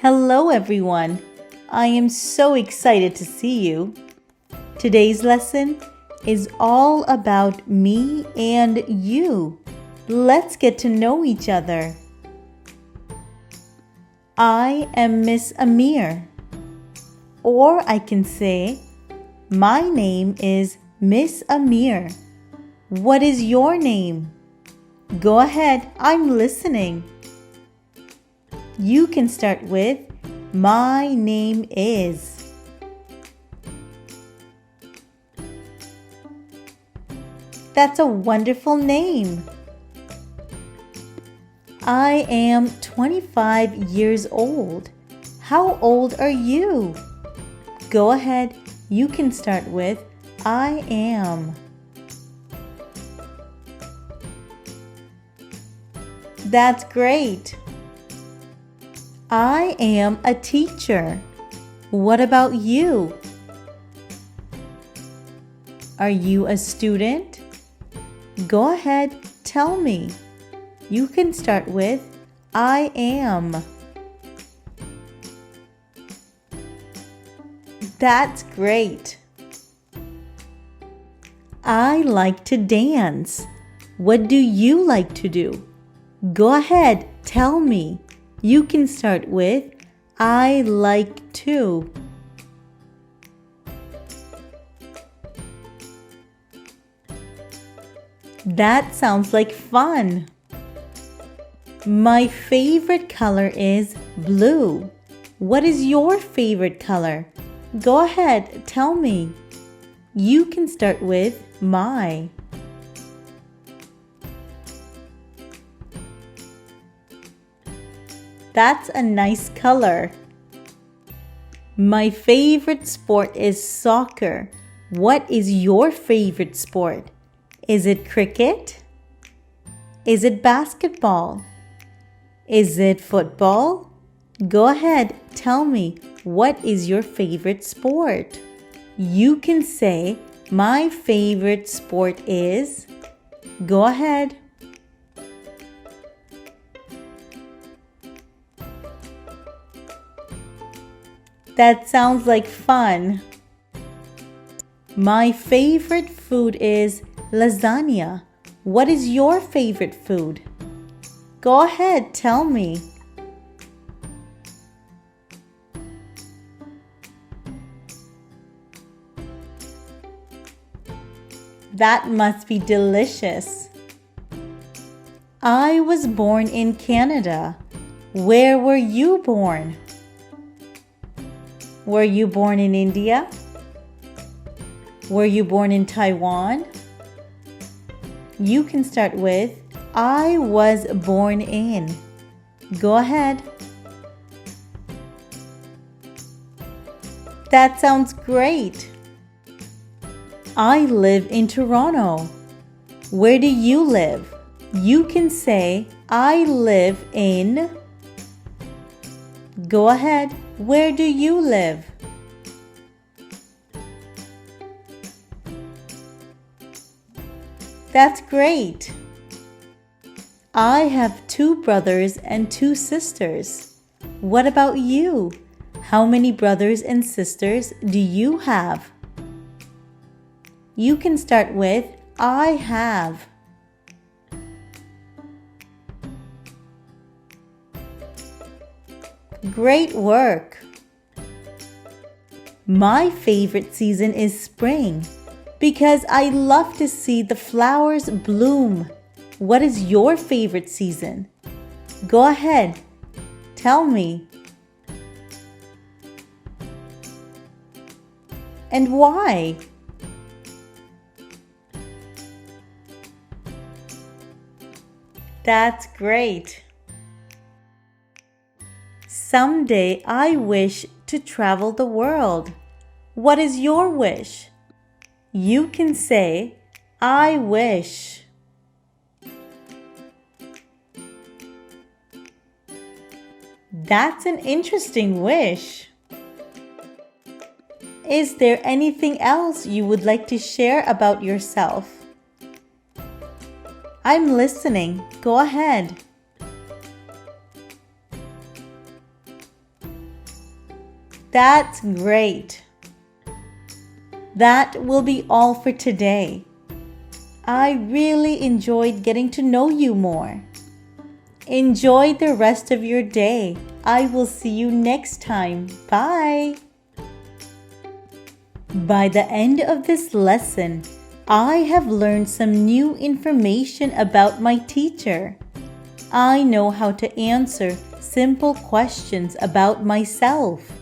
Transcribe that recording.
Hello everyone. I am so excited to see you. Today's lesson is all about me and you. Let's get to know each other. I am Miss Amir. Or I can say, my name is Miss Amir. What is your name? Go ahead, I'm listening. You can start with, my name is. That's a wonderful name. I am 25 years old. How old are you? Go ahead, you can start with, I am. That's great. I am a teacher. What about you? Are you a student? Go ahead, tell me. You can start with, I am. That's great. I like to dance. What do you like to do? Go ahead, tell me. You can start with, I like to. That sounds like fun. My favorite color is blue. What is your favorite color? Go ahead, tell me. You can start with my. That's a nice color. My favorite sport is soccer. What is your favorite sport? Is it cricket? Is it basketball? Is it football? Go ahead, tell me, what is your favorite sport? You can say, my favorite sport is. Go ahead. That sounds like fun. My favorite food is lasagna. What is your favorite food? Go ahead, tell me. That must be delicious. I was born in Canada. Where were you born? Were you born in India? Were you born in Taiwan? You can start with, I was born in. Go ahead. That sounds great. I live in Toronto. Where do you live? You can say, I live in. Go ahead. Where do you live? That's great. I have 2 brothers and 2 sisters. What about you? How many brothers and sisters do you have? You can start with, I have. Great work. My favorite season is spring because I love to see the flowers bloom. What is your favorite season? Go ahead, tell me. And why? That's great. Someday I wish to travel the world. What is your wish? You can say, I wish. That's an interesting wish. Is there anything else you would like to share about yourself? I'm listening. Go ahead. That's great. That will be all for today. I really enjoyed getting to know you more. Enjoy the rest of your day. I will see you next time. Bye. By the end of this lesson, I have learned some new information about my teacher. I know how to answer simple questions about myself.